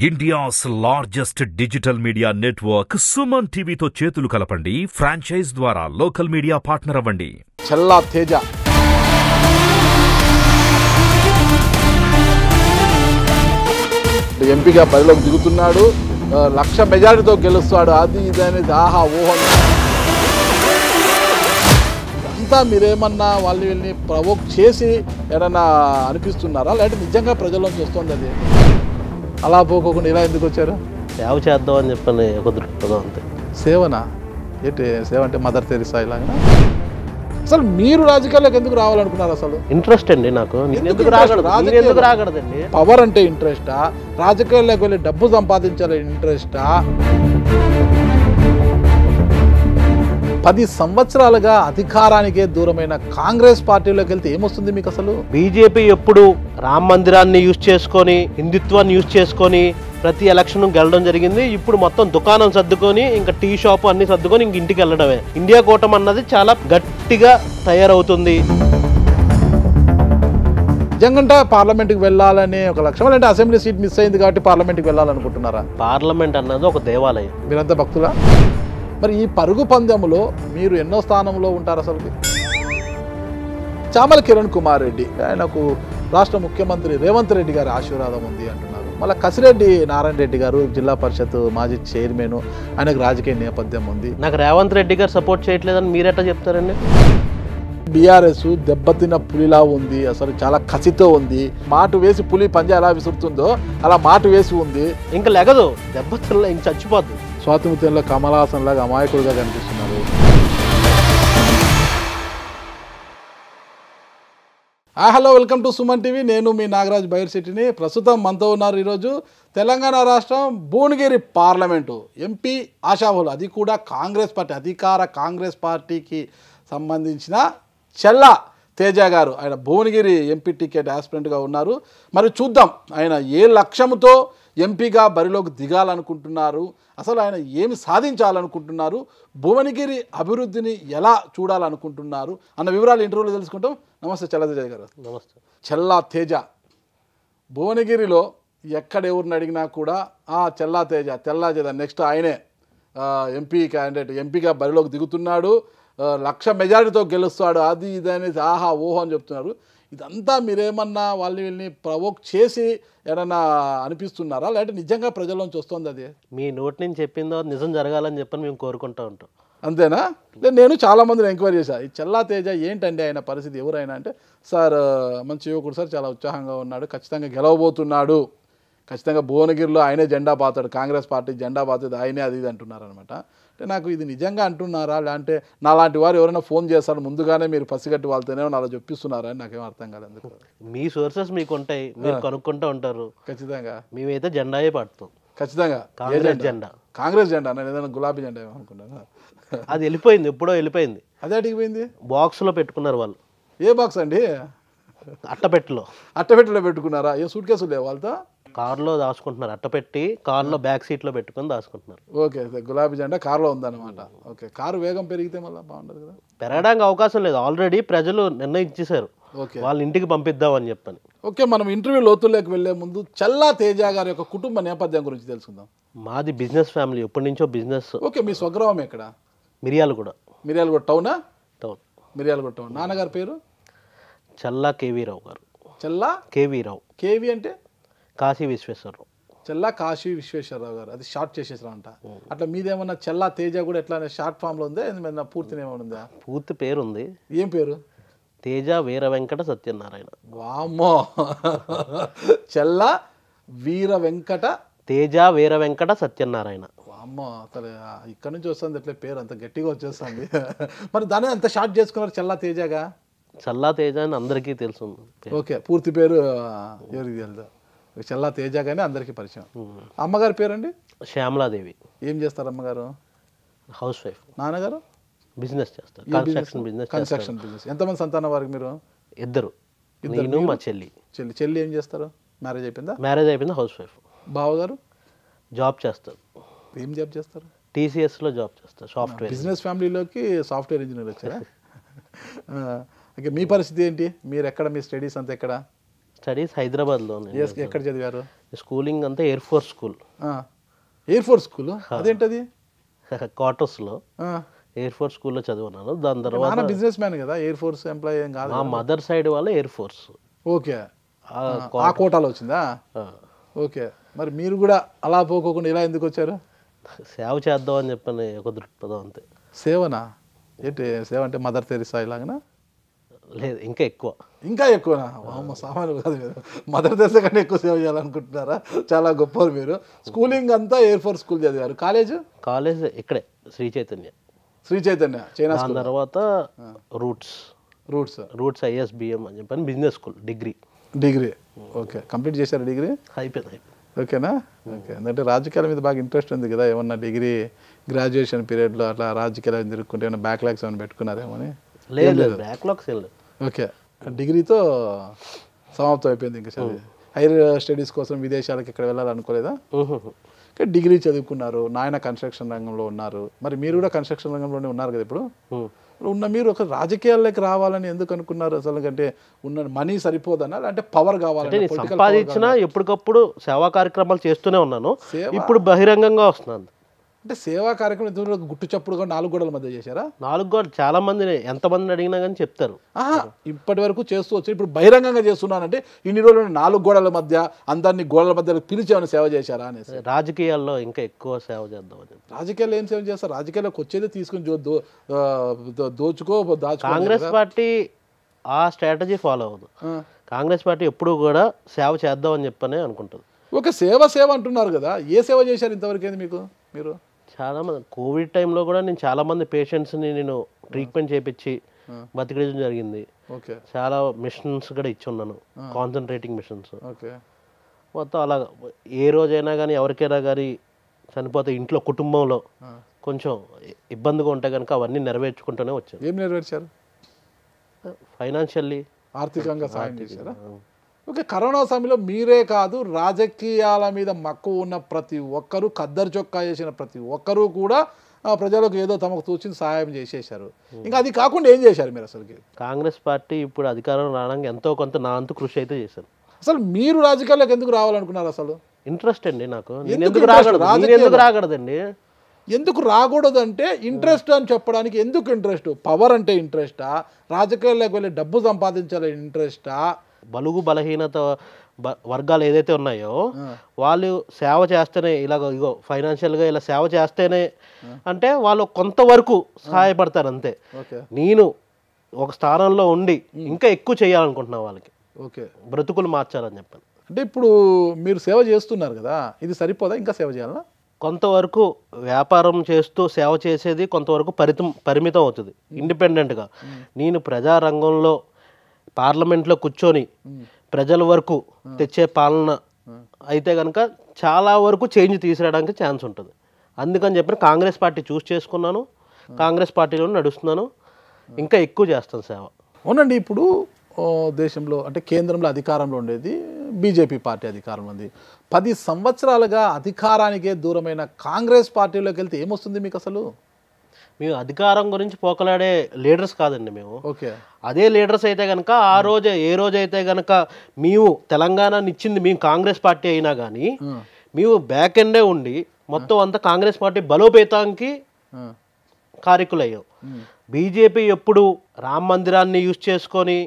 India's largest digital media network Suman టీవీతో చేతులు కలపండి. ఫ్రాంచైజ్ ద్వారా లోకల్ మీడియా పార్ట్నర్ అవ్వండి. చల్లా తేజ ఎంపీగా బరిలోకి దిగుతున్నాడు. 1,00,000 మెజారిటీతో గెలుస్తాడు. అది ఇదని ఆహా ఊహ అంతా మీరేమన్నా వీళ్ళని ప్రవోక్ చేసి ఏదన్నా అనిపిస్తున్నారా, లేదంటే నిజంగా ప్రజల్లోకి వస్తుంది? అది అలా పోకోకుండా ఇలా ఎందుకు వచ్చారు? సేవ చేద్దాం అని చెప్పని ఒక దృక్పథం అంతే. సేవనా? ఏంటి సేవ అంటే మదర్ తెరిసా ఇలాగా? అసలు మీరు రాజకీయాల్లోకి ఎందుకు రావాలనుకున్నారు? అసలు ఇంట్రెస్ట్ అండి నాకు. ఎందుకు రాకూడదండి? పవర్ అంటే ఇంట్రెస్టా? రాజకీయాల్లోకి వెళ్ళి డబ్బు సంపాదించాలి ఇంట్రెస్టా? 10 సంవత్సరాలుగా అధికారానికే దూరమైన కాంగ్రెస్ పార్టీలోకి వెళ్తే ఏమొస్తుంది మీకు? అసలు బీజేపీ ఎప్పుడు రామ మందిరాన్ని యూజ్ చేసుకొని, హిందుత్వాన్ని యూజ్ చేసుకొని ప్రతి ఎలక్షన్ గెలడం జరిగింది. ఇప్పుడు మొత్తం దుకాణం సర్దుకొని, ఇంకా టీ షాప్ అన్ని సర్దుకొని ఇంక ఇంటికి వెళ్ళడమే. ఇండియా కూటమి అన్నది చాలా గట్టిగా తయారవుతుంది. నిజంగా పార్లమెంట్కి వెళ్ళాలని ఒక లక్ష్యం, అంటే అసెంబ్లీ సీట్ మిస్ అయింది కాబట్టి పార్లమెంట్కి వెళ్ళాలనుకుంటున్నారా? పార్లమెంట్ అన్నది ఒక దేవాలయం. మీరంతా భక్తులా? మరి ఈ పరుగు పందెంలో మీరు ఎన్నో స్థానంలో ఉంటారు? అసలు చామల కిరణ్ కుమార్ రెడ్డి, ఆయనకు రాష్ట్ర ముఖ్యమంత్రి రేవంత్ రెడ్డి గారి ఆశీర్వాదం ఉంది అంటున్నారు. మళ్ళీ కసిరెడ్డి నారాయణ రెడ్డి గారు జిల్లా పరిషత్ మాజీ చైర్మన్, ఆయనకు రాజకీయ నేపథ్యం ఉంది. నాకు రేవంత్ రెడ్డి గారు సపోర్ట్ చేయట్లేదని మీరెట్టా చెప్తారండి? బీఆర్ఎస్ దెబ్బతిన్న పులిలా ఉంది, అసలు చాలా కసితో ఉంది. మాటు వేసి పులి పంజా ఎలా విసురుతుందో అలా మాటు వేసి ఉంది. ఇంకా లెగదు, దెబ్బతిన్న ఇంక చచ్చిపోద్దు. స్వాతంత్ర్యంలో కమల్ హాసన్ లాగా అమాయకుడిగా కనిపిస్తున్నారు. Hello, welcome to Suman TV. నేను మీ నాగరాజ్ బైర్సిటీని. ప్రస్తుతం మనతో ఉన్నారు ఈరోజు తెలంగాణ రాష్ట్రం భువనగిరి పార్లమెంటు ఎంపీ ఆశావులు, అది కూడా కాంగ్రెస్ పార్టీ, అధికార కాంగ్రెస్ పార్టీకి సంబంధించిన చల్లా తేజ గారు. ఆయన భువనగిరి ఎంపీ టికెట్ ఆస్పిరెంట్గా ఉన్నారు. మరి చూద్దాం ఆయన ఏ లక్ష్యంతో ఎంపీగా బరిలోకి దిగాలనుకుంటున్నారు, అసలు ఆయన ఏమి సాధించాలనుకుంటున్నారు, భువనగిరి అభివృద్ధిని ఎలా చూడాలనుకుంటున్నారు అన్న వివరాలు ఇంటర్వ్యూలో తెలుసుకుంటాం. నమస్తే చల్లా తేజ గారు. నమస్తే. చల్లా తేజ భువనగిరిలో ఎక్కడ ఎవరిని అడిగినా కూడా చల్లా తేజ నెక్స్ట్ ఆయనే ఎంపీ క్యాండిడేట్, ఎంపీగా బరిలోకి దిగుతున్నాడు, 1,00,000 మెజారిటీతో గెలుస్తాడు, అది ఇదని ఆహా ఊహ అని చెప్తున్నారు. ఇదంతా మీరేమన్నా వీళ్ళని ప్రవోక్ చేసి ఏదన్నా అనిపిస్తున్నారా, లేదంటే నిజంగా ప్రజల్లోంచి వస్తుంది? అది మీ నోటి నుంచి చెప్పిందో నిజం జరగాలని చెప్పని మేము కోరుకుంటూ ఉంటాం. అంతేనా? నేను చాలామందిని ఎంక్వైరీ చేశాను. ఈ చల్లా తేజ ఏంటండి ఆయన పరిస్థితి, ఎవరైనా అంటే, సార్ మంచి యువకుడు సార్, చాలా ఉత్సాహంగా ఉన్నాడు, ఖచ్చితంగా గెలవబోతున్నాడు, ఖచ్చితంగా భువనగిరిలో ఆయనే జెండా పాతాడు, కాంగ్రెస్ పార్టీ జెండా పాతుంది ఆయనే, అది ఇది అంటున్నారు అనమాట. అంటే నాకు ఇది నిజంగా అంటున్నారా, లేదంటే నాలాంటి వారు ఎవరైనా ఫోన్ చేస్తారు ముందుగానే మీరు పసిగట్టి వాళ్ళతోనే అలా చెప్పిస్తున్నారా అని నాకేం అర్థం కాలేదు. మీ సోర్సెస్ మీకు ఉంటాయి, మీరు కనుక్కుంటూ ఉంటారు. ఖచ్చితంగా మేమైతే జెండాయే పడతాం. ఖచ్చితంగా కాంగ్రెస్ జెండా. నేను ఏదైనా గులాబీ జెండా ఏమనుకున్నాను. అది వెళ్ళిపోయింది, ఎప్పుడో వెళ్ళిపోయింది. అదే అడిగిపోయింది. బాక్స్లో పెట్టుకున్నారు వాళ్ళు. ఏ బాక్స్ అండి? అట్టపెట్టెలో పెట్టుకున్నారా? ఏ సూట్ కేసులు లేవు వాళ్ళతో? కార్లో దాచుకుంటున్నారు, అట్టపెట్టి కార్లో బ్యాక్ సీట్లో పెట్టుకుని దాచుకుంటున్నారు. ఓకే, గులాబీ జెండా కార్లో ఉందన్నమాట. ఓకే, కారు వేగం పెరిగితే మళ్ళీ బాగుండదు కదా? పెరగడానికి అవకాశం లేదు, ఆల్రెడీ ప్రజలు నిర్ణయించేశారు ఓకే వాళ్ళ ఇంటికి పంపిద్దామని చెప్పని. ఓకే, మనం ఇంటర్వ్యూ లోతుల్లోకి వెళ్లే ముందు చల్లా తేజ గారి యొక్క కుటుంబ నేపథ్యం గురించి తెలుసుకుందాం. మాది బిజినెస్ ఫ్యామిలీ, ఎప్పటి నుంచో బిజినెస్. ఓకే, మీ స్వగ్రామం ఎక్కడ? మిర్యాలగూడ. టౌనా? టౌన్. మిర్యాలగూడ టౌన్. నాన్నగారి పేరు? చల్లా కేవీ రావు గారు. చల్లా కేవీ రావు. కేవీ అంటే కాశీ విశ్వేశ్వరరావు. చల్లా కాశీ విశ్వేశ్వరరావు గారు, అది షార్ట్ చేసేసారంట. అట్లా మీదేమన్నా చల్లా తేజ కూడా ఎట్లా షార్ట్ ఫామ్లో ఉందా, ఏమన్నా పూర్తి ఏమైనా ఉందా? పూర్తి పేరు ఉంది. ఏం పేరు? తేజ వీర వెంకట సత్యనారాయణ. వామ్మో, చల్లా వీర వెంకట తేజ వీర వెంకట సత్యనారాయణ. వామ్మో, అసలు ఇక్కడ నుంచి వస్తుంది ఎట్లా పేరు అంత గట్టిగా వచ్చేస్తుంది. మరి దాన్ని అంత షార్ట్ చేసుకున్నారు చల్లా తేజగా? చల్లా తేజ అని అందరికీ తెలుసు. ఓకే, పూర్తి పేరు ఎవరికి తెలుసు? చల్లా తేజ గానే అందరికీ పరిచయం. అమ్మగారి పేరండి? శ్యామలాదేవి. ఏం చేస్తారు అమ్మగారు? House wife. నాన్నగారు బిజినెస్ చేస్తారు, కన్స్ట్రక్షన్ బిజినెస్. ఎంతమంది సంతానం వారికి మీరు? ఇద్దరు, నేను మా చెల్లి. చెల్లి ఏం చేస్తారు? మ్యారేజ్ అయిపోయిందా? మ్యారేజ్ అయిపోయింది, హౌస్ వైఫ్. బావగారు జాబ్ చేస్తారు. ఏం జాబ్ చేస్తారు? TCSలో జాబ్ చేస్తారు, సాఫ్ట్వేర్. బిజినెస్ ఫ్యామిలీలోకి సాఫ్ట్వేర్ ఇంజనీర్ వచ్చారా? ఓకే, మీ పరిస్థితి ఏంటి? మీరు ఎక్కడ, మీ స్టడీస్ అంతా ఎక్కడ? స్టడీస్ హైదరాబాద్లో. ఎక్కడ చదివారు? స్కూలింగ్ అంతా air force school. Air force school అదేంటది? క్వార్టర్స్లో ఎయిర్ ఫోర్స్ స్కూల్లో చదివినాను. దాని తర్వాత బిజినెస్ మ్యాన్ కదా, ఎయిర్ ఫోర్స్ ఎంప్లాయీ ఏం కాదు. మా మదర్ సైడ్ వాళ్ళ ఎయిర్ ఫోర్స్. ఓకే, ఆ కోటాలో వచ్చిందా? ఓకే, మరి మీరు కూడా అలా పోకోకుండా ఇలా ఎందుకు వచ్చారు? సేవ చేద్దాం అని చెప్పని ఒక దృక్పథం అంతే. సేవనా? ఏంటి సేవ అంటే మదర్ తెరిసా ఇలాగనా? లేదు, ఇంకా ఎక్కువ. ఇంకా ఎక్కువనా? అమ్మ సామాన్లు కాదు కదా, మదర్ తెరిసా కంటే ఎక్కువ సేవ చేయాలనుకుంటున్నారా? చాలా గొప్పవారు మీరు. స్కూలింగ్ అంతా ఎయిర్ ఫోర్స్ స్కూల్ చదివారు. కాలేజ్ ఇక్కడే శ్రీ చైతన్య చైనా. దాని తర్వాత రూట్స్ ISBM అని చెప్పని business school degree. Okay, complete చేశారు డిగ్రీ? అయిపోయింది. ఓకేనా? ఓకే, ఎందుకంటే రాజకీయాల మీద బాగా ఇంట్రెస్ట్ ఉంది కదా, ఏమన్నా డిగ్రీ గ్రాడ్యుయేషన్ పీరియడ్లో అట్లా రాజకీయాలు తిరుగుకుంటే ఏమన్నా బ్యాక్లాగ్స్ ఏమైనా పెట్టుకున్నారేమో అని? లేదు, బ్యాక్లాగ్స్ ఏం లేదు. ఓకే, డిగ్రీతో సమాప్తం అయిపోయింది. ఇంకా చదివి హైయర్ స్టడీస్ కోసం విదేశాలకు ఇక్కడ వెళ్ళాలనుకోలేదా? డిగ్రీ చదువుకున్నారు, నాయన కన్స్ట్రక్షన్ రంగంలో ఉన్నారు, మరి మీరు కూడా కన్స్ట్రక్షన్ రంగంలోనే ఉన్నారు కదా ఇప్పుడు. మీరు ఒక రాజకీయాల్లోకి రావాలని ఎందుకు అనుకున్నారు అసలు? అంటే ఉన్న మనీ సరిపోదన్నా అంటే పవర్ కావాలంటే? సంపాదించినా ఎప్పటికప్పుడు సేవా కార్యక్రమాలు చేస్తూనే ఉన్నాను, ఇప్పుడు బహిరంగంగా వస్తున్నాను. అంటే సేవా కార్యక్రమం గుట్టు చప్పుడుగా 4 గోడల మధ్య చేశారా? 4 గోడలు చాలా మందిని ఎంతమందిని అడిగినా కానీ చెప్తారు. ఇప్పటి వరకు చేస్తూ వచ్చి ఇప్పుడు బహిరంగంగా చేస్తున్నానంటే ఇన్ని రోజులు 4 గోడల మధ్య అందరినీ గోడల మధ్య పిలిచేమని సేవ చేశారా అనేసి. రాజకీయాల్లో ఇంకా ఎక్కువ సేవ చేద్దామని. రాజకీయాల్లో ఏం సేవ చేస్తారు? రాజకీయాల్లోకి వచ్చేది తీసుకుని దాచుకో. కాంగ్రెస్ పార్టీ ఆ స్ట్రాటజీ ఫాలో అవ్వదు. కాంగ్రెస్ పార్టీ ఎప్పుడు కూడా సేవ చేద్దామని చెప్పనే అనుకుంటుంది. ఓకే, సేవ అంటున్నారు కదా, ఏ సేవ చేశారు ఇంతవరకు ఏంది మీకు? మీరు చాలా మంది కోవిడ్ టైంలో కూడా నేను చాలా మంది పేషెంట్స్ని నేను ట్రీట్మెంట్ చేయించి బతికేయడం జరిగింది. ఓకే, చాలా మిషన్స్ కూడా ఇచ్చి ఉన్నాను, కాన్సన్ట్రేటింగ్ మిషన్స్. ఓకే, మొత్తం అలా ఏ రోజైనా కానీ ఎవరికైనా కానీ చనిపోతే ఇంట్లో కుటుంబంలో కొంచెం ఇబ్బందిగా ఉంటే కనుక అవన్నీ నెరవేర్చుకుంటూనే వచ్చాను. ఏం నెరవేర్చారు? ఫైనాన్షియల్లీ, ఆర్థికంగా సాయం చేశారా? ఓకే, కరోనా సమయంలో మీరే కాదు, రాజకీయాల మీద మక్కువ ఉన్న ప్రతి ఒక్కరూ, ఖద్దరు చొక్కా చేసిన ప్రతి ఒక్కరూ కూడా ప్రజలకు ఏదో తమకు తోచిన సహాయం చేసేశారు. ఇంకా అది కాకుండా ఏం చేశారు మీరు అసలుకి? కాంగ్రెస్ పార్టీ ఇప్పుడు అధికారం రావడానికి ఎంతో కొంత నా అంతు కృషి అయితే చేశాను. అసలు మీరు రాజకీయాల్లోకి ఎందుకు రావాలనుకున్నారు? అసలు ఇంట్రెస్ట్ అండి నాకు. ఎందుకు రాకూడదండి? ఎందుకు రాకూడదు అంటే ఇంట్రెస్ట్ అని చెప్పడానికి ఎందుకు ఇంట్రెస్ట్? పవర్ అంటే ఇంట్రెస్టా? రాజకీయాల్లోకి వెళ్ళి డబ్బు సంపాదించాలని ఇంట్రెస్టా? బలుగు బలహీనత వర్గాలు ఏదైతే ఉన్నాయో వాళ్ళు సేవ చేస్తేనే ఇగో ఫైనాన్షియల్గా ఇలా సేవ చేస్తేనే అంటే వాళ్ళు కొంతవరకు సహాయపడతారు అంతే. నేను ఒక స్థానంలో ఉండి ఇంకా ఎక్కువ చేయాలనుకుంటున్నా వాళ్ళకి. ఓకే, బ్రతుకులు మార్చాలని చెప్పాను. అంటే ఇప్పుడు మీరు సేవ చేస్తున్నారు కదా, ఇది సరిపోదా? ఇంకా సేవ చేయాలా? కొంతవరకు వ్యాపారం చేస్తూ సేవ చేసేది కొంతవరకు పరిమితం అవుతుంది ఇండిపెండెంట్గా. నేను ప్రజారంగంలో పార్లమెంట్లో కూర్చొని ప్రజల వరకు తెచ్చే పాలన అయితే కనుక చాలా వరకు చేంజ్ తీసుకురావడానికి ఛాన్స్ ఉంటుంది. అందుకని చెప్పి కాంగ్రెస్ పార్టీ చూస్ చేసుకున్నాను, కాంగ్రెస్ పార్టీలో నడుస్తున్నాను, ఇంకా ఎక్కువ చేస్తాను సేవ. అవునండి, ఇప్పుడు దేశంలో అంటే కేంద్రంలో అధికారంలో ఉండేది బీజేపీ పార్టీ అధికారంలో ఉంది. 10 సంవత్సరాలుగా అధికారానికే దూరమైన కాంగ్రెస్ పార్టీలోకి వెళ్తే ఏమొస్తుంది మీకు అసలు? మేము అధికారం గురించి పోకలాడే లీడర్స్ కాదండి మేము. ఓకే, అదే లీడర్స్ అయితే కనుక ఆ రోజే ఏ రోజైతే కనుక మేము తెలంగాణని ఇచ్చింది మేము కాంగ్రెస్ పార్టీ అయినా కానీ మేము బ్యాక్ ఎండే ఉండి మొత్తం అంతా కాంగ్రెస్ పార్టీ బలోపేతానికి కారకులయ్యాం. బీజేపీ ఎప్పుడు రామ మందిరాన్ని యూజ్ చేసుకొని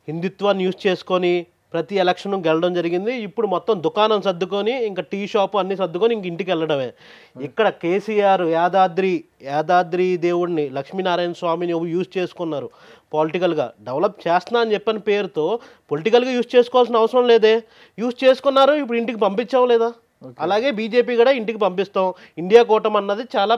హిందుత్వాన్ని యూజ్ చేసుకొని ప్రతి ఎలక్షన్ గెలడం జరిగింది. ఇప్పుడు మొత్తం దుకాణం సర్దుకొని ఇంకా టీ షాపు అన్నీ సర్దుకొని ఇంక ఇంటికి వెళ్ళడమే. ఇక్కడ కేసీఆర్ యాదాద్రి దేవుడిని లక్ష్మీనారాయణ స్వామిని యూజ్ చేసుకున్నారు. పొలిటికల్గా డెవలప్ చేస్తున్నా అని చెప్పిన పేరుతో పొలిటికల్గా యూజ్ చేసుకోవాల్సిన అవసరం లేదే, యూజ్ చేసుకున్నారు. ఇప్పుడు ఇంటికి పంపించాం లేదా? అలాగే బీజేపీ కూడా ఇంటికి పంపిస్తాం. ఇండియా కూటమి అన్నది చాలా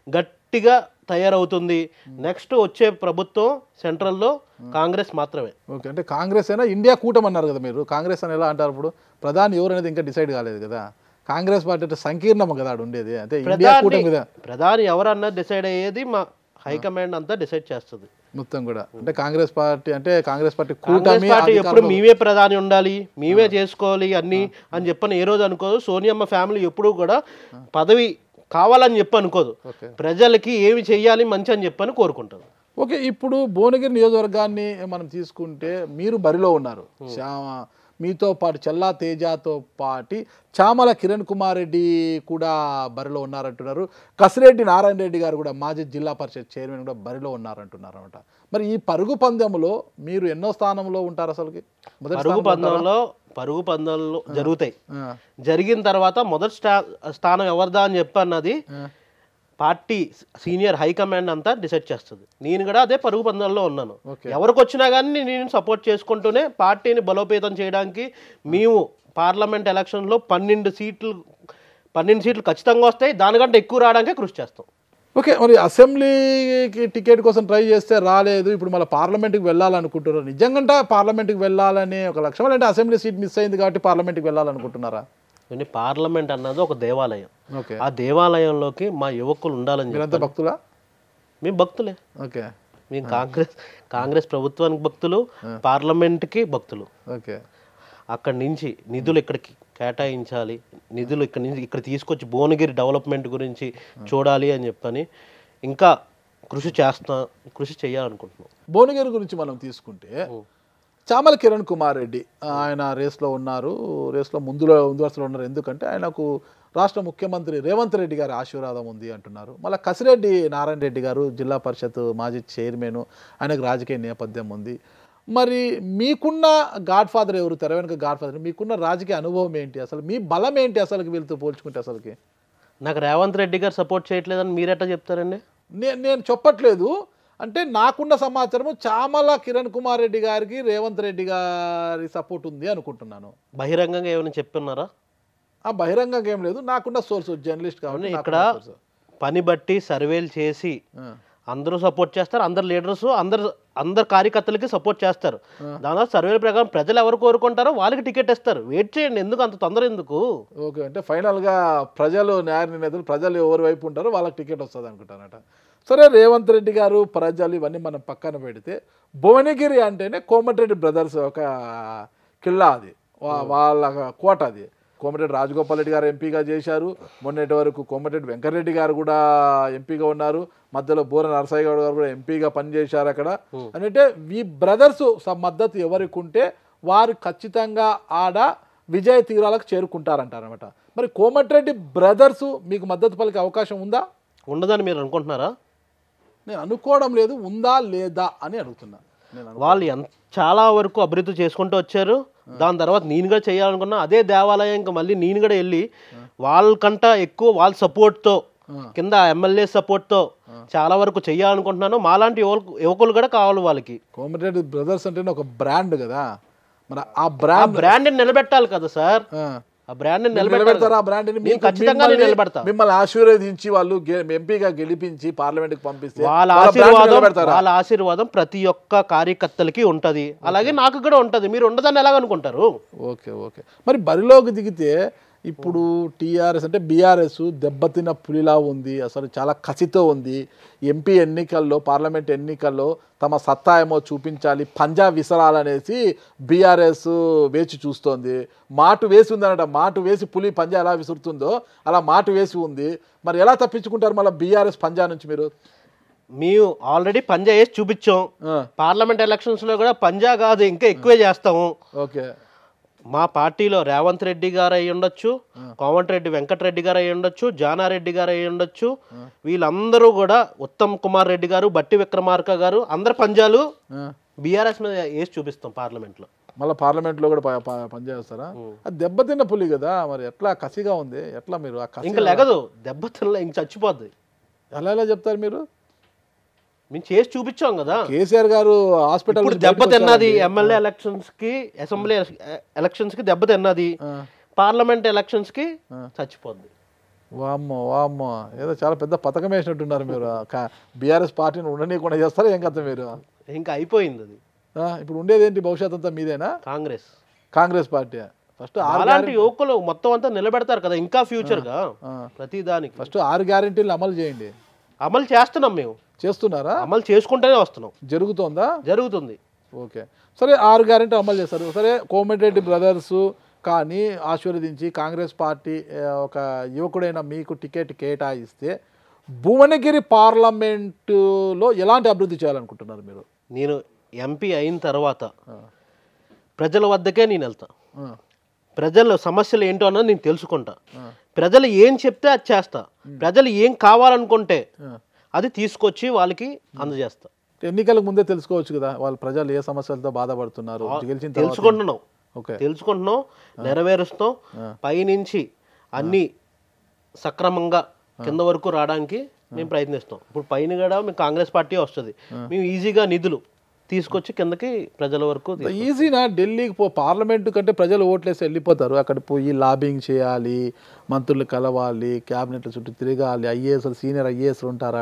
గట్టిగా తయారవుతుంది. నెక్స్ట్ వచ్చే ప్రభుత్వం సెంట్రల్లో కాంగ్రెస్ మాత్రమే. ఓకే, అంటే కాంగ్రెస్ అయినా ఇండియా కూటమి అన్నారు కదా మీరు, కాంగ్రెస్ అని ఎలా అంటారు? ఇప్పుడు ప్రధాని ఎవరు అనేది ఇంకా డిసైడ్ కాలేదు కదా. కాంగ్రెస్ పార్టీ అంటే సంకీర్ణం కదా ఉండేది, అంటే ఇండియా కూటమి కదా. ప్రధాని ఎవరన్నా డిసైడ్ అయ్యేది మా హైకమాండ్ అంతా డిసైడ్ చేస్తుంది మొత్తం కూడా. అంటే కాంగ్రెస్ పార్టీ కూటమి ఎప్పుడు మేమే ప్రధాని ఉండాలి, మేమే చేసుకోవాలి అన్ని అని చెప్పని ఏ రోజు అనుకోదు. సోనియమ్మ ఫ్యామిలీ ఎప్పుడు కూడా పదవి కావాలని చెప్పి అనుకోదు, ప్రజలకి ఏమి చెయ్యాలి మంచి అని చెప్పని కోరుకుంటారు. ఓకే, ఇప్పుడు భువనగిరి నియోజకవర్గాన్ని మనం తీసుకుంటే మీరు బరిలో ఉన్నారు. మీతో పాటు చల్లా తేజతో పాటు చామల కిరణ్ కుమార్ రెడ్డి కూడా బరిలో ఉన్నారంటున్నారు. కసిరెడ్డి నారాయణ రెడ్డి గారు కూడా మాజీ జిల్లా పరిషత్ చైర్మన్ కూడా బరిలో ఉన్నారంటున్నారు అనమాట. మరి ఈ పరుగు పందెంలో మీరు ఎన్నో స్థానంలో ఉంటారు? అసలుకి పరుగు పందెంలో జరుగుతాయి. జరిగిన తర్వాత మొదటి స్థానం ఎవరిదా అని చెప్పన్నది పార్టీ సీనియర్ హైకమాండ్ అంతా డిసైడ్ చేస్తుంది. నేను కూడా అదే పరుగు పందెంలో ఉన్నాను. ఎవరికి వచ్చినా కానీ నేను సపోర్ట్ చేసుకుంటూనే పార్టీని బలోపేతం చేయడానికి మేము పార్లమెంట్ ఎలక్షన్లో 12 సీట్లు ఖచ్చితంగా వస్తాయి, దానికంటే ఎక్కువ రావడానికే కృషి చేస్తాం. ఓకే, మరి అసెంబ్లీకి టికెట్ కోసం ట్రై చేస్తే రాలేదు, ఇప్పుడు మళ్ళీ పార్లమెంట్కి వెళ్ళాలనుకుంటున్నారు. నిజంగా పార్లమెంట్కి వెళ్ళాలని ఒక లక్ష్యం, అంటే అసెంబ్లీ సీట్ మిస్ అయింది కాబట్టి పార్లమెంట్కి వెళ్ళాలనుకుంటున్నారా? పార్లమెంట్ అన్నది ఒక దేవాలయం. ఆ దేవాలయంలోకి మా యువకులు ఉండాలని. మీరంతా భక్తులా? మేము భక్తులే. ఓకే, మేము కాంగ్రెస్ ప్రభుత్వానికి భక్తులు, పార్లమెంట్కి భక్తులు. ఓకే, అక్కడి నుంచి నిధులు ఇక్కడికి కేటాయించాలి, నిధులు ఇక్కడి నుంచి ఇక్కడ తీసుకొచ్చి భువనగిరి డెవలప్మెంట్ గురించి చూడాలి అని చెప్పని ఇంకా కృషి చేయాలనుకుంటున్నాం. భువనగిరి గురించి మనం తీసుకుంటే చామల కిరణ్ కుమార్ రెడ్డి ఆయన రేస్లో ఉన్నారు, రేస్లో ముందు వరుసలో ఉన్నారు. ఎందుకంటే ఆయనకు రాష్ట్ర ముఖ్యమంత్రి రేవంత్ రెడ్డి గారి ఆశీర్వాదం ఉంది అంటున్నారు. మళ్ళీ కసిరెడ్డి నారాయణ రెడ్డి గారు జిల్లా పరిషత్ మాజీ చైర్మన్, ఆయనకు రాజకీయ నేపథ్యం ఉంది. మరి మీకున్న గాడ్ ఫాదర్ ఎవరు? తెర వెనుక గాడ్ ఫాదర్, మీకున్న రాజకీయ అనుభవం ఏంటి? అసలు మీ బలం ఏంటి అసలుకి వీళ్ళతో పోల్చుకుంటే? అసలుకి నాకు రేవంత్ రెడ్డి గారు సపోర్ట్ చేయట్లేదని మీరెట్టా చెప్తారండి? నేను చెప్పట్లేదు, అంటే నాకున్న సమాచారము చామల కిరణ్ కుమార్ రెడ్డి గారికి రేవంత్ రెడ్డి గారి సపోర్ట్ ఉంది అనుకుంటున్నాను. బహిరంగంగా ఏమైనా చెప్తున్నారా? బహిరంగంగా ఏం లేదు, నాకున్న సోర్స్ జర్నలిస్ట్ కాబట్టి. ఇక్కడ పని బట్టి సర్వేలు చేసి అందరూ సపోర్ట్ చేస్తారు, అందరు లీడర్స్ అందరు కార్యకర్తలకి సపోర్ట్ చేస్తారు. దానివల్ల సర్వేల ప్రకారం ప్రజలు ఎవరు కోరుకుంటారో వాళ్ళకి టికెట్ ఇస్తారు. వెయిట్ చేయండి, ఎందుకు అంత తొందర ఎందుకు? ఓకే, అంటే ఫైనల్గా ప్రజలు న్యాయ నిర్ణేతలు ప్రజలు ఎవరి వైపు ఉంటారో వాళ్ళకి టికెట్ వస్తుంది అనుకుంటారట. సరే, రేవంత్ రెడ్డి గారు ప్రజలు ఇవన్నీ మనం పక్కన పెడితే భువనగిరి అంటేనే కోమటిరెడ్డి బ్రదర్స్ ఒక కిల్లా, అది వాళ్ళ కోట. అది కోమటిరెడ్డి రాజగోపాల్ రెడ్డి గారు ఎంపీగా చేశారు, మొన్నటి వరకు కోమటిరెడ్డి వెంకటరెడ్డి గారు కూడా ఎంపీగా ఉన్నారు, మధ్యలో బూర నరసయ్య గౌడ్ గారు కూడా ఎంపీగా పనిచేశారు అక్కడ. అంటే ఈ బ్రదర్స్ మద్దతు ఎవరికి ఉంటే వారు ఖచ్చితంగా ఆడ విజయ తీరాలకు చేరుకుంటారంటారనమాట. మరి కోమటిరెడ్డి బ్రదర్స్ మీకు మద్దతు పలికే అవకాశం ఉందా? ఉండదని మీరు అనుకుంటున్నారా? నేను అనుకోవడం లేదు, ఉందా లేదా అని అడుగుతున్నా. వాళ్ళు చాలా వరకు అభివృద్ధి చేసుకుంటూ వచ్చారు. దాని తర్వాత నేను కూడా చేయాలనుకున్నా అదే దేవాలయం ఇంకా మళ్ళీ నేను కూడా వెళ్ళి వాళ్ళకంట ఎక్కువ వాళ్ళ సపోర్ట్తో కింద ఎమ్మెల్యే సపోర్ట్తో చాలా వరకు చేయాలనుకుంటున్నాను. మాలాంటి యువకులు కూడా కావాలి వాళ్ళకి. కోమటిరెడ్డి బ్రదర్స్ అంటే ఒక బ్రాండ్ కదా, మరి ఆ బ్రాండ్ నిలబెట్టాలి కదా సార్. ఆ బ్రాండ్ నిలబెడతారు. ఆ బ్రాండ్ ఖచ్చితంగా నిలబెడతా. మిమ్మల్ని ఆశీర్వదించి వాళ్ళు ఎంపీగా గెలిపించి పార్లమెంట్కి పంపిస్తే వాళ్ళ ఆశీర్వాదం ప్రతి ఒక్క కార్యకర్తలకి ఉంటది, అలాగే నాకు కూడా ఉంటది. మీరు ఉండదని ఎలాగనుకుంటారు? Okay, okay. మరి బరిలోకి దిగితే ఇప్పుడు టీఆర్ఎస్ అంటే బీఆర్ఎస్ దెబ్బతిన్న పులిలా ఉంది, అసలు చాలా కసితో ఉంది. ఎంపీ ఎన్నికల్లో, పార్లమెంట్ ఎన్నికల్లో తమ సత్తా ఏమో చూపించాలి, పంజా విసరాలనేసి బీఆర్ఎస్ వేచి చూస్తోంది. మాటు వేసి ఉందనట, మాటు వేసి పులి పంజా ఎలా విసురుతుందో అలా మాటు వేసి ఉంది. మరి ఎలా తప్పించుకుంటారు మళ్ళీ బీఆర్ఎస్ పంజా నుంచి? మేము ఆల్రెడీ పంజా వేసి చూపించాం. పార్లమెంట్ ఎలక్షన్స్లో కూడా పంజా కాదు ఇంకా ఎక్కువే చేస్తాము. ఓకే, మా పార్టీలో రేవంత్ రెడ్డి గారు అయి ఉండొచ్చు, కోమటిరెడ్డి వెంకటరెడ్డి గారు అయి ఉండొచ్చు, జానారెడ్డి గారు అయి ఉండొచ్చు, వీళ్ళందరూ కూడా ఉత్తమ్ కుమార్ రెడ్డి గారు, బట్టి విక్రమార్క గారు, అందరు పంజాలు బీఆర్ఎస్ మీద వేసి చూపిస్తాం పార్లమెంట్లో. మళ్ళీ పార్లమెంట్లో కూడా పనిచేస్తారా? అది దెబ్బతిన్న పులి కదా, మరి ఎట్లా కసిగా ఉంది? ఎట్లా మీరు ఇంకా లెగదు, దెబ్బతిన్న ఇంక చచ్చిపోద్ది. ఎలా చెప్తారు మీరు? మేము చేసి చూపించాం కదా. కేసీఆర్ గారు హాస్పిటల్ దెబ్బతిన్నది, ఎమ్మెల్యే ఎలక్షన్స్ కి, అసెంబ్లీ ఎలక్షన్స్ కి దెబ్బతిన్నది, పార్లమెంట్ ఎలక్షన్స్ కి చచ్చిపోద్ది. వామ్మో వామ్మో, ఏదో చాలా పెద్ద పథకం వేసినట్టున్నారు మీరు. బీఆర్ఎస్ పార్టీని ఉండనీయకుండా చేస్తారా ఏం కదా మీరు? ఇంకా అయిపోయింది అది. ఇప్పుడు ఉండేది ఏంటి? భవిష్యత్ అంతా మీదేనా? కాంగ్రెస్ పార్టీ ఫస్ట్ అలాంటి యువకులు మొత్తం అంతా నిలబెడతారు కదా ఇంకా ఫ్యూచర్ గా ప్రతి దానికి. ఫస్ట్ 6 గ్యారెంటీలు అమలు చేయండి. అమలు చేస్తున్నాం, మేము చేస్తున్నారా? అమలు చేసుకుంటూనే వస్తున్నాం. జరుగుతుందా? జరుగుతుంది. ఓకే, సరే, 6 గ్యారెంటీ అమలు చేస్తారు. సరే, కోమటిరెడ్డి బ్రదర్స్ కానీ ఆశీర్వదించి కాంగ్రెస్ పార్టీ ఒక యువకుడైన మీకు టికెట్ కేటాయిస్తే భువనగిరి పార్లమెంటులో ఎలాంటి అభివృద్ధి చేయాలనుకుంటున్నారు మీరు? నేను ఎంపీ అయిన తర్వాత ప్రజల వద్దకే నేను వెళ్తా. ప్రజల సమస్యలు ఏంటో అన్నది నేను తెలుసుకుంటా, ప్రజలు ఏం చెప్తే అది చేస్తా, ప్రజలు ఏం కావాలనుకుంటే అది తీసుకొచ్చి వాళ్ళకి అందజేస్తా. ఎన్నికలకు ముందే తెలుసుకోవచ్చు కదా వాళ్ళ ప్రజలు ఏ సమస్యలతో బాధపడుతున్నారు, తెలుసుకుంటున్నాం, నెరవేరుస్తాం. పైనుంచి అన్ని సక్రమంగా కింద వరకు రావడానికి మేము ప్రయత్నిస్తాం. ఇప్పుడు పైన కూడా మేము కాంగ్రెస్ పార్టీ వస్తుంది, మేము ఈజీగా నిధులు తీసుకొచ్చి కిందకి ప్రజల వరకు. ఈజీనా? ఢిల్లీకి పార్లమెంటు కంటే ప్రజలు ఓట్లేసి వెళ్ళిపోతారు, అక్కడ పోయి లాబింగ్ చేయాలి, మంత్రులు కలవాలి, క్యాబినెట్ల చుట్టూ తిరగాలి, ఐఏఎస్లు సీనియర్ ఐఏఎస్లు ఉంటారు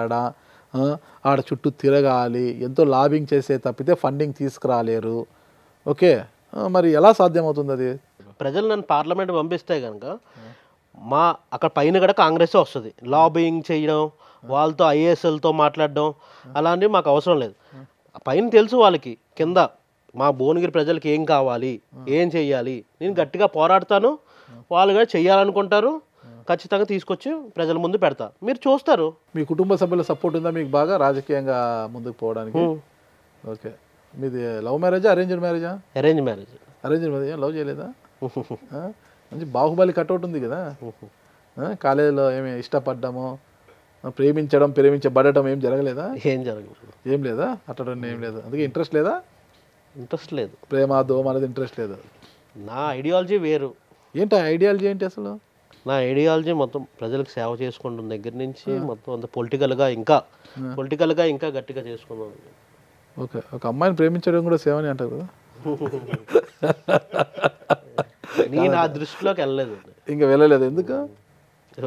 ఆడ చుట్టూ తిరగాలి, ఎంతో లాబింగ్ చేసే తప్పితే ఫండింగ్ తీసుకురాలేరు. ఓకే, మరి ఎలా సాధ్యమవుతుంది అది? ప్రజలు నన్ను పార్లమెంట్ పంపిస్తే కనుక మా అక్కడ పైన కూడా కాంగ్రెసే వస్తుంది. లాబింగ్ చేయడం, వాళ్ళతో ఐఏఎస్ఎల్తో మాట్లాడడం అలాంటివి మాకు అవసరం లేదు. పైన తెలుసు వాళ్ళకి, కింద మా భువనగిరి ప్రజలకి ఏం కావాలి, ఏం చెయ్యాలి, నేను గట్టిగా పోరాడతాను, వాళ్ళు కూడా చెయ్యాలనుకుంటారు, ఖచ్చితంగా తీసుకొచ్చి ప్రజల ముందు పెడతా, మీరు చూస్తారు. మీ కుటుంబ సభ్యుల సపోర్ట్ ఉందా మీకు బాగా రాజకీయంగా ముందుకు పోవడానికి? ఓకే, మీది లవ్ మ్యారేజా అరేంజ్డ్ మ్యారేజా? Arrange marriage. Arranged marriage, love చేయలేదా? మంచి బాహుబలి కట్అవుట్ ఉంది కదా. కాలేజీలో ఏమి ఇష్టపడ్డామో, ప్రేమించబడటం ఏం జరగలేదా? ఏం జరగలేదు. ఏం లేదా? అట్లా ఏం లేదు, అందుకే ఇంట్రెస్ట్ లేదా? ఇంట్రెస్ట్ లేదు, ప్రేమ దోమ అనేది ఇంట్రెస్ట్ లేదు. నా ఐడియాలజీ వేరు. ఏంటి ఐడియాలజీ ఏంటి అసలు? నా ఐడియాలజీ మొత్తం ప్రజలకు సేవ చేసుకుంటున్న దగ్గర నుంచి మొత్తం అంత పొలిటికల్గా ఇంకా గట్టిగా చేసుకున్నాం. ఓకే, ఒక అమ్మాయిని ప్రేమించడం కూడా సేవని అంటారు కదా. నేను ఆ దృష్టిలోకి వెళ్ళలేదు. ఇంకా వెళ్ళలేదు? ఎందుకు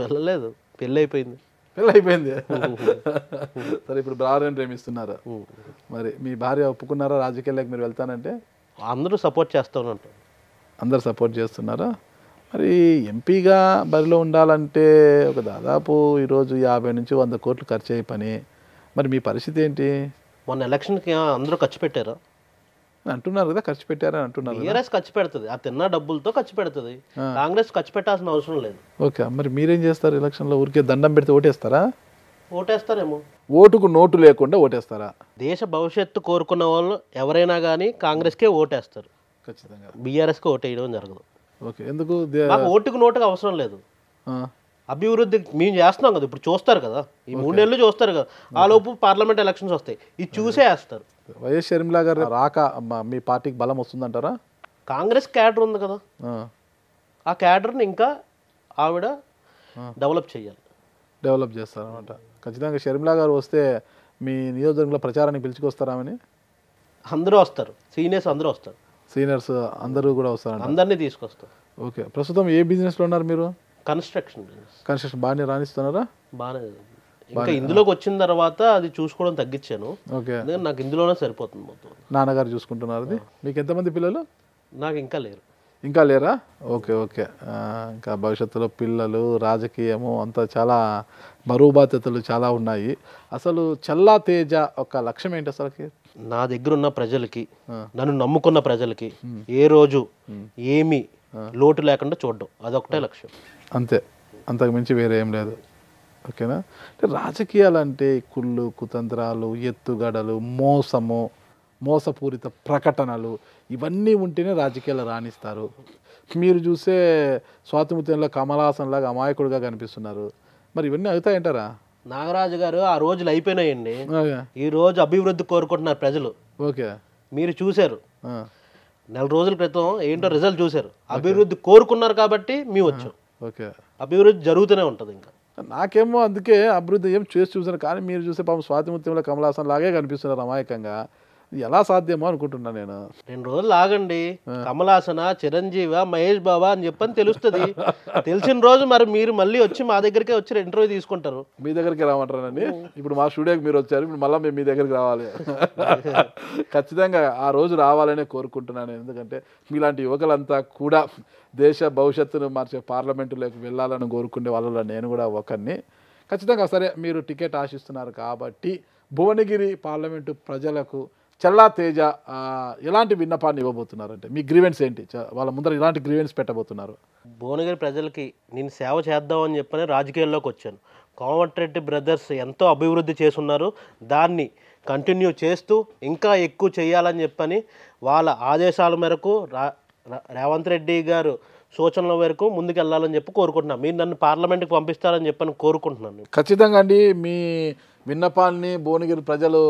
వెళ్ళలేదు? పెళ్ళి అయిపోయింది. సరే, ఇప్పుడు భార్యను ప్రేమిస్తున్నారు, మరి మీ భార్య ఒప్పుకున్నారా రాజకీయాలకు మీరు వెళ్తానంటే? అందరూ సపోర్ట్ చేస్తానంట. అందరు సపోర్ట్ చేస్తున్నారా? మరి ఎంపీగా బరిలో ఉండాలంటే ఒక దాదాపు ఈరోజు 50 నుంచి 100 కోట్లు ఖర్చు అయ్యే పని, మరి మీ పరిస్థితి ఏంటి? మొన్న ఎలక్షన్కి అందరూ ఖర్చు పెట్టారా అంటున్నారు కదా, ఖర్చు పెట్టారని అంటున్నారు. టీఆర్ఎస్ ఖర్చు పెడుతుంది, ఆ తిన్న డబ్బులతో ఖర్చు పెడుతుంది, కాంగ్రెస్ ఖర్చు పెట్టాల్సిన అవసరం లేదు. ఓకే, మరి మీరేం చేస్తారు ఎలక్షన్లో? ఊరికే దండం పెడితే ఓటేస్తారా? ఓటేస్తారేమో. ఓటుకు నోటు లేకుండా ఓటేస్తారా? దేశ భవిష్యత్తు కోరుకున్న వాళ్ళు ఎవరైనా కానీ కాంగ్రెస్కే ఓటేస్తారు ఖచ్చితంగా, బీఆర్ఎస్కి ఓటేయడం జరగదు. ఓకే, ఎందుకు? మాకు ఓటుకు నోటుకు అవసరం లేదు. అభివృద్ధి మేము చేస్తున్నాం కదా, ఇప్పుడు చూస్తారు కదా, ఈ 3 నెలలు చూస్తారు కదా, ఆ లోపు పార్లమెంట్ ఎలక్షన్స్ వస్తాయి, ఇది చూసే వేస్తారు. వైఎస్ షర్మిలా గారు రాక మీ పార్టీకి బలం వస్తుందంటారా? కాంగ్రెస్ క్యాడర్ ఉంది కదా, ఆ క్యాడర్ని ఇంకా ఆవిడ డెవలప్ చేస్తారన్నమాట. ఖచ్చితంగా షర్మిలా గారు వస్తే మీ నియోజకవర్గంలో ప్రచారానికి పిలుచుకొస్తారామని? అందరూ వస్తారు, సీనియర్స్ అందరూ వస్తారు, సీనియర్స్ అందరూ కూడా వస్తారు, అందరినీ తీసుకొస్తారు. ఓకే, ప్రస్తుతం ఏ బిజినెస్లో ఉన్నారు మీరు? కన్స్ట్రక్షన్ బాగానే రాణిస్తున్నారా? బాగానే. ఇంకా ఇందులోకి వచ్చిన తర్వాత అది చూసుకోవడం తగ్గించాను. ఓకే, నాకు ఇందులోనే సరిపోతుంది మొత్తం. నాన్నగారు చూసుకుంటున్నారు అది. మీకు ఎంతమంది పిల్లలు? నాకు ఇంకా లేరు. ఇంకా లేరా? ఓకే, ఇంకా భవిష్యత్తులో పిల్లలు, రాజకీయము అంతా చాలా బరువు బాధ్యతలు చాలా ఉన్నాయి. అసలు చల్లా తేజ ఒక లక్ష్యం ఏంటి అసలుకి? నా దగ్గర ఉన్న ప్రజలకి, నన్ను నమ్ముకున్న ప్రజలకి ఏ రోజు ఏమీ లోటు లేకుండా చూడడం, అదొకటే లక్ష్యం. అంతే, అంతకు మించి వేరే ఏం లేదు. ఓకేనా? అంటే రాజకీయాలు అంటే కుళ్ళు, కుతంత్రాలు, ఎత్తుగడలు, మోసపూరిత ప్రకటనలు ఇవన్నీ ఉంటేనే రాజకీయాలు రాణిస్తారు. మీరు చూసే స్వాతిముత్యంలో కమలాసన్ లాగా అమాయకుడిగా కనిపిస్తున్నారు, మరి ఇవన్నీ అవుతాయంటారా? నాగరాజు గారు ఆ రోజులు అయిపోయినాయండి, ఈ రోజు అభివృద్ధి కోరుకుంటున్నారు ప్రజలు. ఓకే, మీరు చూశారు 4 రోజుల క్రితం ఏంటో రిజల్ట్ చూశారు, అభివృద్ధి కోరుకున్నారు కాబట్టి మేము వచ్చాం. ఓకే, అభివృద్ధి జరుగుతూనే ఉంటుంది. ఇంకా నాకేమో అందుకే అభివృద్ధి ఏం చేసి చూసాను, కానీ మీరు చూసే పాపం స్వాతిముత్యంలో కమలాసన్ లాగే కనిపిస్తున్నారు అమాయకంగా. ఎలా సాధ్యమో అనుకుంటున్నా నేను. 2 రోజులు ఆగండి, కమలాసన, చిరంజీవి, మహేష్ బాబా అని చెప్పని తెలుస్తుంది. తెలిసిన రోజు మరి మీరు మళ్ళీ వచ్చి మా దగ్గరికి వచ్చి ఇంటర్వ్యూ తీసుకుంటారు. మీ దగ్గరికి రామంటారండి? ఇప్పుడు మా స్టూడియోకి మీరు వచ్చారు, ఇప్పుడు మళ్ళీ మేము మీ దగ్గరికి రావాలి. ఖచ్చితంగా ఆ రోజు రావాలనే కోరుకుంటున్నాను. ఎందుకంటే మీలాంటి యువకులంతా కూడా దేశ భవిష్యత్తును మార్చే పార్లమెంటులోకి వెళ్ళాలని కోరుకునే వాళ్ళలో నేను కూడా ఒకరిని. ఖచ్చితంగా సరే, మీరు టికెట్ ఆశిస్తున్నారు కాబట్టి భువనగిరి పార్లమెంటు ప్రజలకు చల్లా తేజ ఎలాంటి విన్నపాన్ని ఇవ్వబోతున్నారంటే మీ గ్రీవెన్స్ ఏంటి? వాళ్ళ ముందర ఎలాంటి గ్రీవెన్స్ పెట్టబోతున్నారు? భువనగిరి ప్రజలకి నేను సేవ చేద్దామని చెప్పని రాజకీయాల్లోకి వచ్చాను. కోమటిరెడ్డి బ్రదర్స్ ఎంతో అభివృద్ధి చేస్తున్నారు, దాన్ని కంటిన్యూ చేస్తూ ఇంకా ఎక్కువ చేయాలని చెప్పని వాళ్ళ ఆదేశాల మేరకు రేవంత్ రెడ్డి గారు సూచనల వరకు ముందుకు వెళ్ళాలని చెప్పి కోరుకుంటున్నాను. మీరు నన్ను పార్లమెంట్కి పంపిస్తారని చెప్పని కోరుకుంటున్నాను. ఖచ్చితంగా అండి, మీ విన్నపాన్ని భువనగిరి ప్రజలు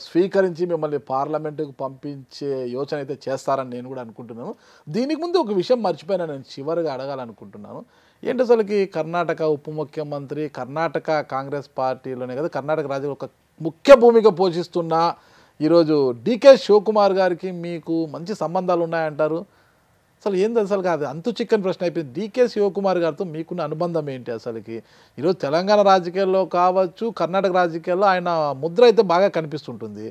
స్వీకరించి మిమ్మల్ని పార్లమెంటుకు పంపించే యోచన అయితే చేస్తారని నేను కూడా అనుకుంటున్నాను. దీనికి ముందు ఒక విషయం మర్చిపోయినా, నేను చివరిగా అడగాలనుకుంటున్నాను. ఏంటి అసలుకి కర్ణాటక ఉప ముఖ్యమంత్రి, కర్ణాటక కాంగ్రెస్ పార్టీలోనే కదా కర్ణాటక రాజకీయ ఒక ముఖ్య భూమిక పోషిస్తున్న ఈరోజు డీకే శివకుమార్ గారికి మీకు మంచి సంబంధాలు ఉన్నాయంటారు. అసలు ఏంది అసలు కాదు, అంతు చిక్కని ప్రశ్న అయిపోయింది. డీకే శివకుమార్ గారితో మీకున్న అనుబంధం ఏంటి అసలుకి? ఈరోజు తెలంగాణ రాజకీయాల్లో కావచ్చు, కర్ణాటక రాజకీయాల్లో ఆయన ముద్ర అయితే బాగా కనిపిస్తుంటుంది.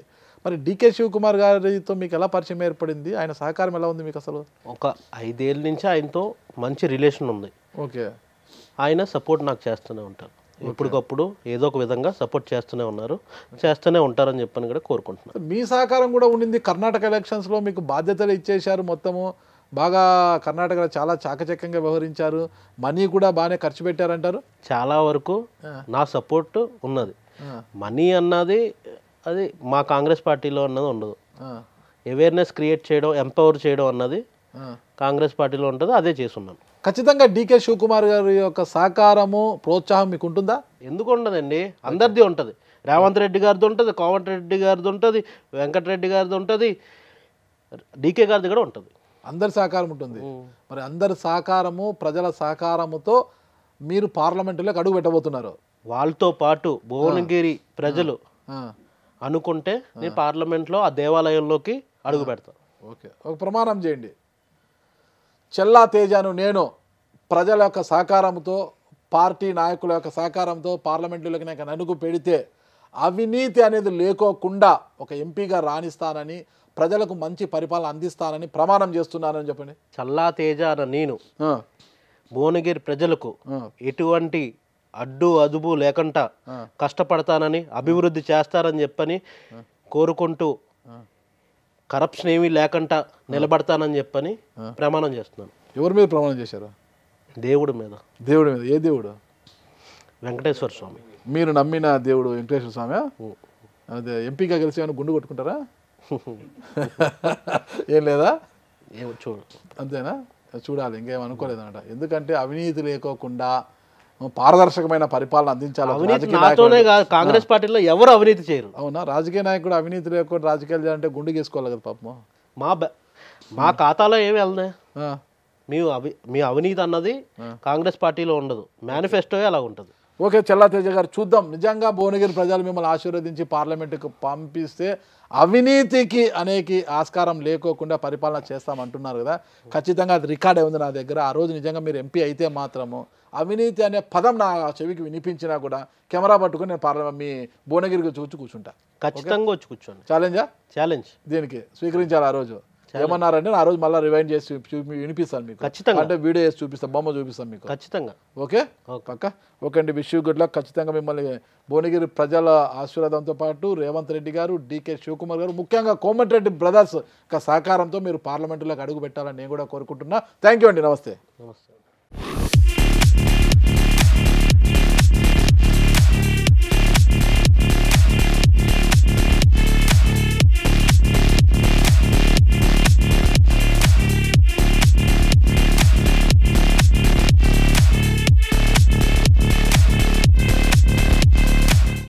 మరి డీకే శివకుమార్ గారితో మీకు ఎలా పరిచయం ఏర్పడింది? ఆయన సహకారం ఎలా ఉంది మీకు? అసలు ఒక 5 ఏళ్ళ నుంచి ఆయనతో మంచి రిలేషన్ ఉంది. ఓకే. ఆయన సపోర్ట్ నాకు చేస్తూనే ఉంటారు. ఎప్పటికప్పుడు ఏదో ఒక విధంగా సపోర్ట్ చేస్తూనే ఉన్నారు, చేస్తూనే ఉంటారని చెప్పని కూడా కోరుకుంటున్నాను. మీ సహకారం కూడా ఉండింది. కర్ణాటక ఎలక్షన్స్లో మీకు బాధ్యతలు ఇచ్చేశారు మొత్తము. బాగా కర్ణాటకలో చాలా చాకచక్యంగా వ్యవహరించారు, మనీ కూడా బాగానే ఖర్చు పెట్టారంటారు. చాలా వరకు నా సపోర్ట్ ఉన్నది. మనీ అన్నది అది మా కాంగ్రెస్ పార్టీలో అన్నది ఉండదు. అవేర్నెస్ క్రియేట్ చేయడం, ఎంపవర్ చేయడం అన్నది కాంగ్రెస్ పార్టీలో ఉంటుంది, అదే చేస్తున్నాను. ఖచ్చితంగా డీకే శివకుమార్ గారి యొక్క సహకారము, ప్రోత్సాహం మీకు ఉంటుందా? ఎందుకు ఉండదండి, అందరిది ఉంటుంది. రేవంత్ రెడ్డి గారిది ఉంటుంది, కోమటిరెడ్డి గారిది ఉంటుంది, వెంకటరెడ్డి గారిది ఉంటుంది, డీకే గారిది కూడా ఉంటుంది. అందరి సహకారం ఉంటుంది. మరి అందరి సహకారము, ప్రజల సహకారముతో మీరు పార్లమెంటులోకి అడుగు పెట్టబోతున్నారు. వాళ్ళతో పాటు భువనగిరి ప్రజలు అనుకుంటే నేను పార్లమెంట్లో ఆ దేవాలయంలోకి అడుగు పెడతాను. ఓకే, ఒక ప్రమాణం చేయండి. చెల్లా తేజాను నేను ప్రజల యొక్క సహకారంతో, పార్టీ నాయకుల యొక్క సహకారంతో పార్లమెంటులోకి నాకు అడుగు పెడితే అవినీతి అనేది లేకోకుండా ఒక ఎంపీగా రాణిస్తానని, ప్రజలకు మంచి పరిపాలన అందిస్తానని ప్రమాణం చేస్తున్నానని చెప్పండి. చల్లా తేజ అన్న నేను భువనగిరి ప్రజలకు ఎటువంటి అడ్డు అదుపు లేకుండా కష్టపడతానని, అభివృద్ధి చేస్తారని చెప్పని కోరుకుంటూ, కరప్షన్ ఏమీ లేకుండా నిలబడతానని చెప్పని ప్రమాణం చేస్తున్నాను. ఎవరి మీద ప్రమాణం చేశారు? దేవుడి మీద. దేవుడి మీద? ఏ దేవుడు? వెంకటేశ్వర స్వామి. మీరు నమ్మిన దేవుడు వెంకటేశ్వర స్వామి? అదే ఎంపీగా కలిసి ఏమైనా గుండు కొట్టుకుంటారా? ఏం లేదా? చూడు, అంతేనా? చూడాలి, ఇంకేం అనుకోలేదన్నమాట. ఎందుకంటే అవినీతి లేకోకుండా పారదర్శకమైన పరిపాలన అందించాలి. కాంగ్రెస్ పార్టీలో ఎవరు అవినీతి చేయరు. అవునా? రాజకీయ నాయకుడు అవినీతి లేకుండా రాజకీయాలు చేయాలంటే గుండు గీసుకోవాలి కదా పాపం. మా ఖాతాలో ఏమి వెళ్దాం, మీ అవినీతి అన్నది కాంగ్రెస్ పార్టీలో ఉండదు, మేనిఫెస్టోయే అలా ఉంటుంది. ఓకే, చెల్లా తేజ గారు, చూద్దాం నిజంగా భువనగిరి ప్రజలు మిమ్మల్ని ఆశీర్వదించి పార్లమెంటుకు పంపిస్తే అవినీతికి అనేకి ఆస్కారం లేకోకుండా పరిపాలన చేస్తామంటున్నారు కదా. ఖచ్చితంగా అది రికార్డే ఉంది నా దగ్గర. ఆ రోజు నిజంగా మీరు ఎంపీ అయితే మాత్రము అవినీతి అనే పదం నా చెవికి వినిపించినా కూడా కెమెరా పట్టుకుని నేను మీ భువనగిరికి చూచి కూర్చుంటా. ఖచ్చితంగా వచ్చి కూర్చోండి. ఛాలెంజ్ దీనికి స్వీకరించాలి. ఆ రోజు ఏమన్నారంటే ఆ రోజు మళ్ళీ రివైండ్ చేసి వినిపిస్తాను మీకు. ఖచ్చితంగా అంటే వీడియో చేసి చూపిస్తాను, బొమ్మ చూపిస్తాను మీకు. ఖచ్చితంగా. ఓకే పక్క. ఓకే అండి, విష్ యూ గుడ్ లక్. ఖచ్చితంగా మిమ్మల్ని భువనగిరి ప్రజల ఆశీర్వాదంతో పాటు రేవంత్ రెడ్డి గారు, డీకే శివకుమార్ గారు, ముఖ్యంగా కోమటిరెడ్డి బ్రదర్స్ సహకారంతో మీరు పార్లమెంటులోకి అడుగు పెట్టాలని నేను కూడా కోరుకుంటున్నా. థ్యాంక్ యూ అండి. నమస్తే.